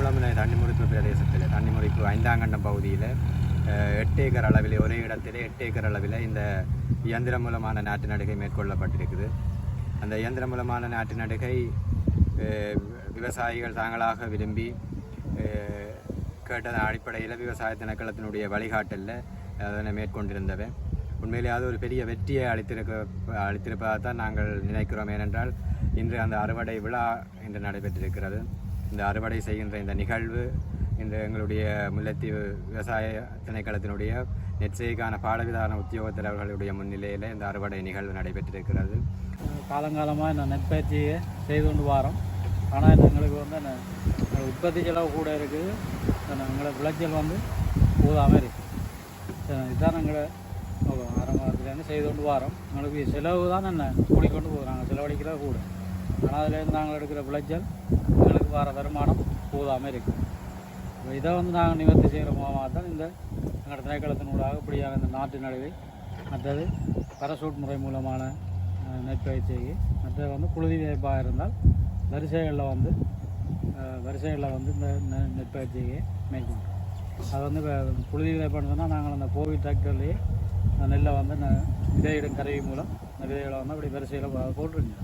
எந்திரமுலம் தண்ணி முறிப்பு பிரதேசத்தில் தண்ணி முறிப்பு 5ஆம் கண்டம் பகுதியில் 8 ஏக்கர் அளவில் ஒரே இடத்திலே 8 ஏக்கர் அளவில் இந்த இயந்திர மூலமான நாட்டு நடுகை மேற்கொள்ளப்பட்டிருக்குது. அந்த இயந்திர மூலமான நாட்டு நடுகை விவசாயிகள் தாங்களாக விரும்பி கேட்டதன் அடிப்படையில் விவசாய திணைக்களத்தினுடைய வழிகாட்டலில் அதனை மேற்கொண்டிருந்தவை. உண்மையிலே அது ஒரு பெரிய வெற்றியை அளித்திருப்பதாக தான் நாங்கள் நினைக்கிறோம். ஏனென்றால் இன்று அந்த அறுவடை விழா இன்று நடைபெற்றிருக்கிறது. இந்த அறுவடை செய்கின்ற இந்த நிகழ்வு இன்று எங்களுடைய முல்லைத்தீவு விவசாய திணைக்களத்தினுடைய நெற்செய்கைக்கான பாடவிதான உத்தியோகத்தரவர்களுடைய முன்னிலையில் இந்த அறுவடை நிகழ்வு நடைபெற்றிருக்கிறது. காலங்காலமாக இந்த நெற்பயிற்சியை செய்து கொண்டு வரோம். ஆனால் எங்களுக்கு வந்து உற்பத்தி செலவு கூட இருக்குது, எங்களுக்கு விளைச்சல் வந்து போதாமல் இருக்குது. இதுதான் எங்களை ஆரம்பத்துலேருந்து செய்து கொண்டு வரோம். எங்களுக்கு செலவு தான் என்ன கூடிக்கொண்டு போகுது, நாங்கள் செலவழிக்கிறத கூட. ஆனால் அதுலேருந்து நாங்கள் எடுக்கிற விளைச்சல் எங்களுக்கு வர வருமானம் போதாமல் இருக்குது. இதை வந்து நாங்கள் நிவர்த்தி செய்கிற மூலமாக தான் இந்த எங்களோட திணைக்களத்தினூடாக இப்படியாக இந்த நாட்டு நடுவை, மற்றது பரசூட் முறை மூலமான நெற்பயிற்சிக்கு, மற்றது வந்து புழுதி விதைப்பாக இருந்தால் வரிசைகளில் வந்து இந்த நெற்பயிற்சியை மேற்கொண்டோம். அது வந்து புழுதி விதைப்பான்னு சொன்னால் நாங்கள் அந்த கோவில் டிராக்டர்லேயே அந்த நெல்லை வந்து விதையிடும் கருவி மூலம் அந்த விதைகளை வந்து அப்படி வரிசையில் போட்டுருங்க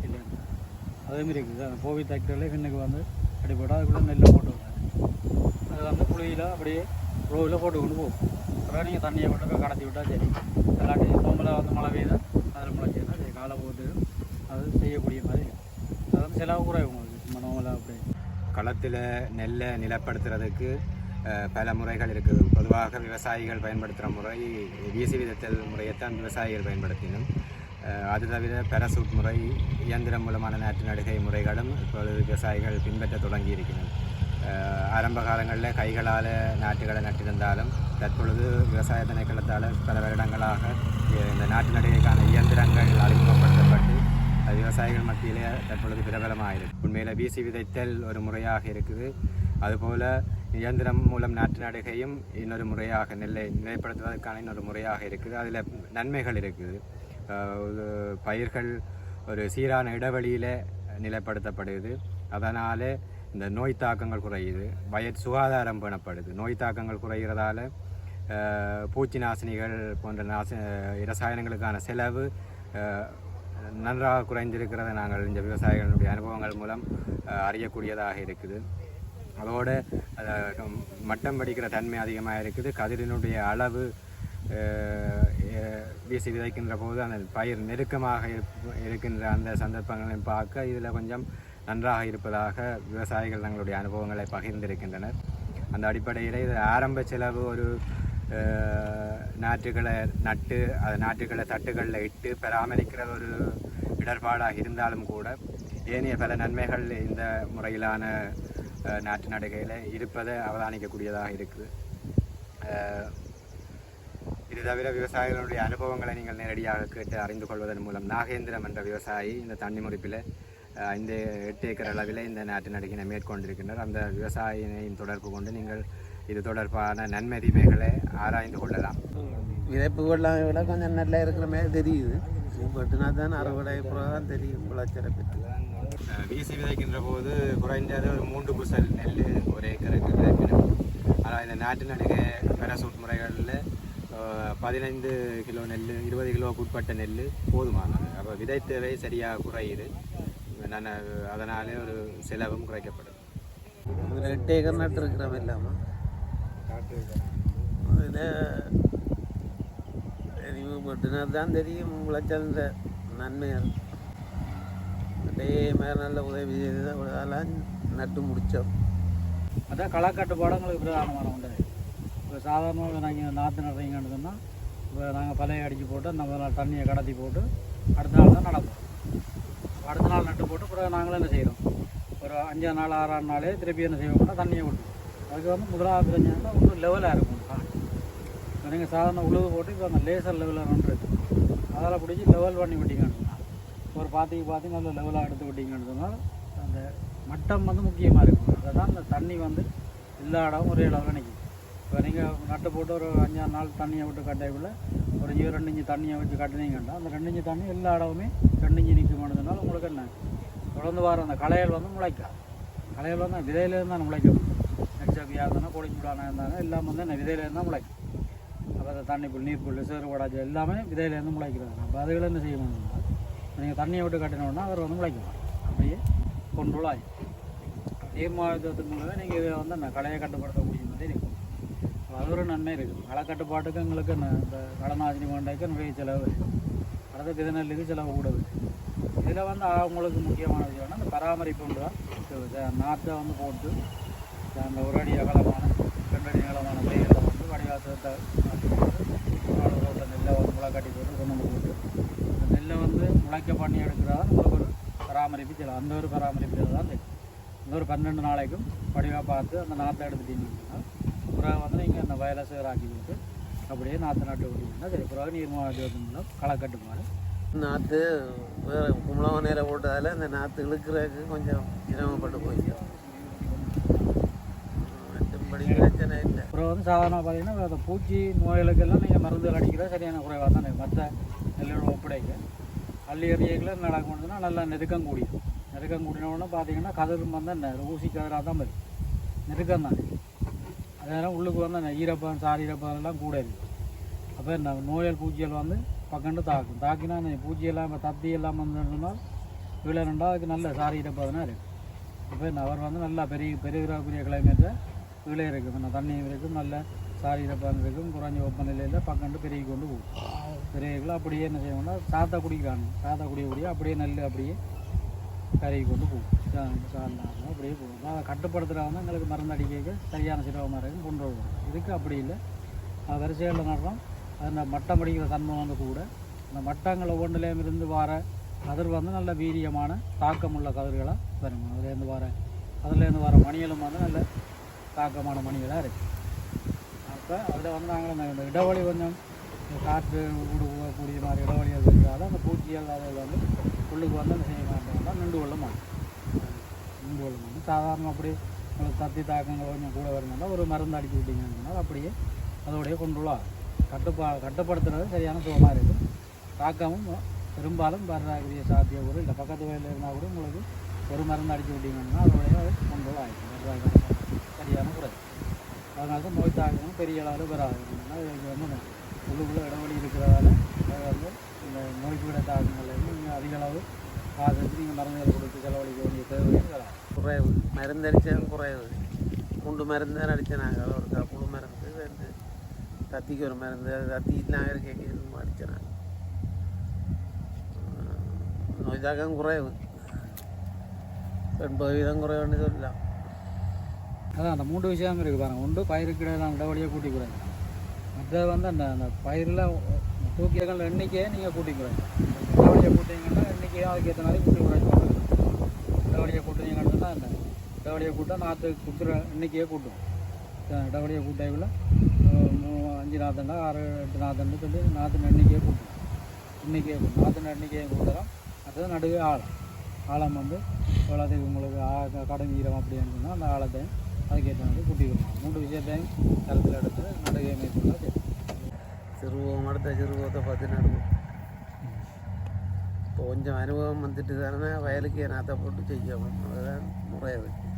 இல்லை. அதேமாரி இருக்குது அந்த கோவில் டிராக்டர்லேயே பின்னுக்கு வந்து அப்படி போட்டால் அதுக்குள்ளே நெல்லை போட்டு அது வந்து புழுதியில் அப்படியே ரோவில் போட்டு கொண்டு போகும். அப்புறம் நீங்கள் தண்ணியை போட்டு கடத்தி விட்டால் சரி. எல்லாத்தையும் நோம்பில் வந்து மழை பெய்தால் அதில் முளைச்சிருந்தா சரி, காலை போட்டு அது செய்யக்கூடிய மாதிரி. அது வந்து செலவு கூட உங்களுக்கு நோம்பில் அப்படி களத்தில் நெல்லை நிலப்படுத்துறதுக்கு பல முறைகள் இருக்குது. பொதுவாக விவசாயிகள் பயன்படுத்துகிற முறை வீசி விதத்தல் முறையைத்தான் விவசாயிகள் பயன்படுத்தினோம். அது தவிர பெரசூட் முறை, இயந்திரம் மூலமான நாட்டு நடுகை முறைகளும் இப்பொழுது விவசாயிகள் பின்பற்ற தொடங்கி இருக்கிறது. ஆரம்ப காலங்களில் கைகளால் நாட்டுகளை நட்டிருந்தாலும் தற்பொழுது விவசாய திணைக்களத்தால் பல வருடங்களாக இந்த நாட்டு நடுகைக்கான இயந்திரங்கள் அறிமுகப்படுத்தப்பட்டு விவசாயிகள் மத்தியிலே தற்பொழுது பிரபலமாக இருக்குது. உண்மையில் வீசி விதைத்தல் ஒரு முறையாக இருக்குது. அதுபோல் இயந்திரம் மூலம் நாட்டு நடுகையும் இன்னொரு முறையாக நெல்லை நிலைப்படுத்துவதற்கான இன்னொரு முறையாக இருக்குது. அதில் நன்மைகள் இருக்குது. பயிர்கள் ஒரு சீரான இடைவெளியில் நிலைப்படுத்தப்படுது. அதனால் இந்த நோய் தாக்கங்கள் குறையுது, வயற் சுகாதாரம் பேணப்படுது. நோய் தாக்கங்கள் குறைகிறதால பூச்சி நாசினிகள் போன்ற இரசாயனங்களுக்கான செலவு நன்றாக குறைந்திருக்கிறத நாங்கள் இந்த விவசாயிகளுடைய அனுபவங்கள் மூலம் அறியக்கூடியதாக இருக்குது. அதோடு மட்டம் படிக்கிற தன்மை அதிகமாக இருக்குது. கதிரினுடைய அளவு வீசி விதைக்கின்ற போது அந்த பயிர் நெருக்கமாக இருக்கின்ற அந்த சந்தர்ப்பங்களையும் பார்க்க இதில் கொஞ்சம் நன்றாக இருப்பதாக விவசாயிகள் தங்களுடைய அனுபவங்களை பகிர்ந்திருக்கின்றனர். அந்த அடிப்படையில் இது ஆரம்ப செலவு ஒரு நாற்றுகளை நட்டு அது நாற்றுகளை தட்டுகளில் இட்டு பராமரிக்கிறது ஒரு இடர்பாடாக இருந்தாலும் கூட ஏனைய பல நன்மைகள் இந்த முறையிலான நாட்டு நடுகையில் இருப்பதை அவதானிக்கக்கூடியதாக இருக்குது. இது தவிர விவசாயிகளுடைய அனுபவங்களை நீங்கள் நேரடியாக கேட்டு அறிந்து கொள்வதன் மூலம் நாகேந்திரம் என்ற விவசாயி இந்த தண்ணி முறிப்பில் இந்த 8 ஏக்கர் அளவில் இந்த நாட்டு நடுகையினை மேற்கொண்டிருக்கின்றனர். அந்த விவசாயியின் தொடர்பு கொண்டு நீங்கள் இது தொடர்பான நன்மை தீமைகளை ஆராய்ந்து கொள்ளலாம். விதைப்புகள்லாம் விட கொஞ்சம் நல்லா இருக்கிற மாதிரி தெரியுது. பட்டுனா தான் அறுவடை தான் தெரியும் விளைச்சலை பற்றி. வீசி விதைக்கின்ற போது குறைந்தது ஒரு 3 குசல் நெல் ஒரு ஏக்கருக்கு விதைக்கணும். ஆனால் இந்த நாட்டு நடுகை பெரசூட் முறைகளில் 15 கிலோ நெல் 20 கிலோவுக்கு உட்பட்ட நெல் போதுமானது. அப்போ விதை தேவை சரியாக குறையுது. அதனாலே ஒரு செலவும் குறைக்கப்படும். 8 ஏக்கர் நட்டு இருக்கிறோம் இல்லாமல் அதில் பட்டுனா தான் தெரியும் விளைச்சல் நன்மையாக. அதே மாதிரி நல்ல உதவி செய்து தான் நட்டு முடித்தோம். அதான் களக்கட்டுப்பாடங்களுக்கு பிரதானமான உண்டு. இப்போ சாதாரணமாக நாங்கள் நாற்று நடுறீங்கன்னு சொன்னால் இப்போ நாங்கள் பழைய அடித்து போட்டு நம்ம நாள் தண்ணியை கடத்தி போட்டு அடுத்த நாள் தான் நடப்போம். அடுத்த நாள் நட்டு போட்டு பிறகு நாங்களும் என்ன செய்கிறோம், ஒரு 5 நாள் 6 நாளே திருப்பி என்ன செய்வோம்னா தண்ணியை விட்டுருவோம். அதுக்கு வந்து முதலாவது தெரிஞ்சாங்கன்னா ஒன்றும் லெவலாக இருக்கும். இப்போ நீங்கள் சாதாரண உழுது போட்டு இப்போ அந்த லேசர் லெவலில் இருக்குது, அதில் பிடிச்சி லெவல் பண்ணி விட்டிங்கன்னு சொன்னால் ஒரு பாத்திக்கு நல்ல லெவலாக எடுத்து விட்டிங்கன்னு சொன்னால் அந்த மட்டம் வந்து முக்கியமாக இருக்கும். அதை தான் அந்த தண்ணி வந்து எல்லா இடமும் ஒரே அளவில் நிற்கும். இப்போ நீங்கள் நட்டு போட்டு ஒரு 5 நாள் தண்ணியை விட்டு கட்டைக்குள்ளே ஒரு 2 இன்ச்சு தண்ணியை வச்சு கட்டினீங்கன்னா அந்த 2 இன்ச்சு தண்ணி எல்லா இடமுமே 2 இன்ச்சு நிற்குமானதுனால உங்களுக்கு என்ன தொடர்ந்து வர அந்த களைகள் வந்து முளைக்காது. களைகள் வந்து விதையிலேருந்து தான் முளைக்கும். நெக்ஸ்டாக இருந்தாலும் கோழிச்சூடானா இருந்தாலும் எல்லாம் வந்து அந்த விதையிலேருந்து தான் முளைக்கும். அப்போ அந்த தண்ணி புல் நீர் புல் சேறு வடாச்சு எல்லாமே விதையிலேருந்து முளைக்கிறாங்க. அப்போ அதுகளை என்ன செய்யணும்னா நீங்கள் தண்ணியை விட்டு கட்டினோன்னா அவர் வந்து முளைக்கும். அப்படியே கொண்டோல் ஆகும். நீர்மாதத்தின் மூலமே நீங்கள் இதை வந்து அந்த களையை கட்டுப்படுத்தக்கூடிய மாதிரி இருக்கும். அது ஒரு நன்மை இருக்குது. களை கட்டுப்பாட்டுக்கு எங்களுக்கு இந்த களநாசினி கொண்டாய்க்கு நிறைய செலவு இருக்குது. அடுத்த விதை நெல்லுக்கு செலவு கூட இருக்குது. இதில் வந்து அவங்களுக்கு முக்கியமான விஷயம்னா அந்த பராமரிப்பு உண்டு தான். நாற்றை வந்து போட்டு அந்த ஒரு அடி அகலமான 2 அடி அகலமான பயிரில் வந்து வடிவாசத்தை ரோட்டில் நெல்லை வந்து முளை கட்டி போட்டு கொண்டு வந்து போட்டு அந்த நெல்லை வந்து முளைக்க பண்ணி எடுக்கிறதா நம்மளுக்கு ஒரு பராமரிப்பு செய்யலாம். அந்த ஒரு பராமரிப்பு தான் தெரியும். இந்த ஒரு 12 நாளைக்கும் வடிவாக பார்த்து அந்த நாற்றை எடுத்துட்டீங்கன்னா பிறகு வந்து நீங்கள் அந்த வயலை சேராக்கி போட்டு அப்படியே நாற்று நட்டு விட்டீங்கன்னா சரி. பிறகு நீர்மாவட்டத்தில் களை கட்டுப்பாடு நாற்று வேறு கும்பளம் நேரம் போட்டதால் இந்த நாற்று இழுக்கிறதுக்கு கொஞ்சம் சிரமப்பட்டு போயிடுச்சு. மற்றபடி பிரச்சனை இல்லை. அப்புறம் வந்து சாதாரணமாக பார்த்தீங்கன்னா அந்த பூச்சி நோய்களுக்கெல்லாம் நீங்கள் மருந்துகள் அடிக்கிறது சரியான குறைவாக தான் மற்ற நெல்லோட ஒப்படைக்க அள்ளி எறியக்கில் நடக்க முடியுதுன்னா நல்லா நெருக்கம் கூடியும். நெருக்கம் கூடினோடனே பார்த்தீங்கன்னா கதிர் வந்து அந்த ஊசி கதிராக தான் வரும். நெருக்கம் தான். அதனால் உள்ளுக்கு வந்து அந்த ஈரப்பம் சாரி ஈரப்பம் கூட இருக்குது. அப்போ இந்த நோயல் பூச்சிகள் வந்து பக்கண்டு தாக்கும். தாக்கினா அந்த பூச்சியெல்லாம் இப்போ தத்தி எல்லாம் வந்துன்னா கீழே ரெண்டாவது அதுக்கு நல்ல சாரி ஈரப்பதனா இருக்குது. இப்போ இந்த அவர் வந்து நல்லா பெரிய கிளைமேட்டில் கீழே இருக்குது. அந்த தண்ணியும் இருக்கும், நல்ல சாரி ஈரப்பதம் இருக்கும், குறைஞ்ச வெப்பநிலையில் பக்கண்டு பெருகி கொண்டு போகும். பெரியகளை அப்படியே என்ன செய்யணும்னா சாத்தா குடிக்கிறாங்க. சாத்தா குடிய அப்படியே நெல் அப்படியே கருகி கொண்டு போகும். சாந்தாங்க அப்படியே போகும். அதை கட்டுப்படுத்துகிறவங்க எங்களுக்கு மருந்து அடிக்க சரியான சிரமமாக இருக்கும் கொண்டு வருவோம். இதுக்கு அப்படி இல்லை. வரிசைகளில் நடுறோம். அந்த மட்டம் அடிக்கிற தன்மை வந்து கூட அந்த மட்டங்கள் ஒவ்வொன்றிலேயும் இருந்து வர கதிர் வந்து நல்ல வீரியமான தாக்கமுள்ள கதிர்களாக வரும். அதுலேருந்து வர மணிகளும் வந்து நல்ல தாக்கமான மணிகளாக இருக்குது. அப்போ அதில் வந்து நாங்கள் இந்த இடைவெளி கொஞ்சம் காற்று ஊடக்கூடிய மாதிரி இடைவெளிகள் இருக்கிறதால அந்த பூச்சிகள் அதில் வந்து உள்ளுக்கு வந்து அந்த செய்ய மாட்டோம்னா நின்று கொள்ள மாட்டோம். சாதாரண அப்படி உங்களுக்கு தத்தி தாக்கங்கள் கொஞ்சம் கூட வரணும்னா ஒரு மருந்து அடிச்சு விட்டீங்கன்னா அப்படியே அதோடைய கொண்டுள்ளார் கட்டுப்படுத்துறது சரியான சுகமாக இருக்குது. தாக்கமும் பெரும்பாலும் வர்றக்கூடிய சாத்தியம் கூட இல்லை. பக்கத்து வயலில் இருந்தால் கூட உங்களுக்கு ஒரு மருந்து அடித்து விட்டீங்கன்னா அதோடைய கொண்டுள்ள ஆகிடும். சரியான குறை. அதனால தான் நோய் தாக்கமும் பெரிய அளவில் வராது. இதுக்கு வந்து உள்ளுக்குள்ளே இடைவெளி இருக்கிறதால வந்து இந்த நோய்க்கு விட தாக்கங்கள்லேருந்து நீங்கள் அதிக அளவு பார்த்து நீங்கள் மருந்துகள் கொடுத்து செலவழிக்க வேண்டிய தேவையும் வராது. குறைவு மருந்து அடித்தாலும் குறைவு. 3 மருந்து தான் அடித்தேன். நாங்கள் ஒரு புழு மருந்து 2 தத்திக்கு ஒரு மருந்து. அது தத்திலாம் இருக்க அடித்தேன். நோய் தாக்கம் குறைவு 80% குறைவுன்னு சொல்லலாம். அதான் அந்த 3 விஷயம் இருக்குது பாருங்கள். ஒன்று பயிருக்கு இடைவெளியை கூட்டி குறைங்க. மற்றது வந்து அந்த பயிரில் தூக்கியங்கள் எண்ணிக்கையை நீங்கள் கூட்டி குறைங்க. இடைவெளியை கூட்டிங்கன்னா எண்ணிக்கையை அதுக்கேற்ற மாதிரி கூட்டி குறைச்சி இடைவெளியை கூட்டினீங்கன்னா என்ன இடைவெளியை கூட்டால் நாற்று குத்துற எண்ணிக்கையை கூட்டும். இடைவெளியை கூட்டைக்குள்ள 5 நாத்தண்டா 6 8 நாத்தண்டு சொல்லி நாற்றின் எண்ணிக்கையை கூட்டும். நாற்றின் எண்ணிக்கையை கூட்டுறோம். அடுத்தது நடுவே ஆழம் வந்து எவ்வளோத்துக்கு உங்களுக்கு கடும் ஈரம் அப்படின்னு சொன்னால் அந்த ஆழத்தையும் அதுக்கேற்ற மாதிரி கூட்டிக்கணும். 3 விஷயத்தையும் கருத்தில் எடுத்து நடுகை மேற்கொள்ள சரி. சிறுவம் அடுத்த சிறுவத்தை பார்த்து நடுவோம். இப்போ கொஞ்சம் அனுபவம் வந்துட்டு தானே வயலுக்கு நாற்றை போட்டு செய்யணும். அதுதான் முறையாக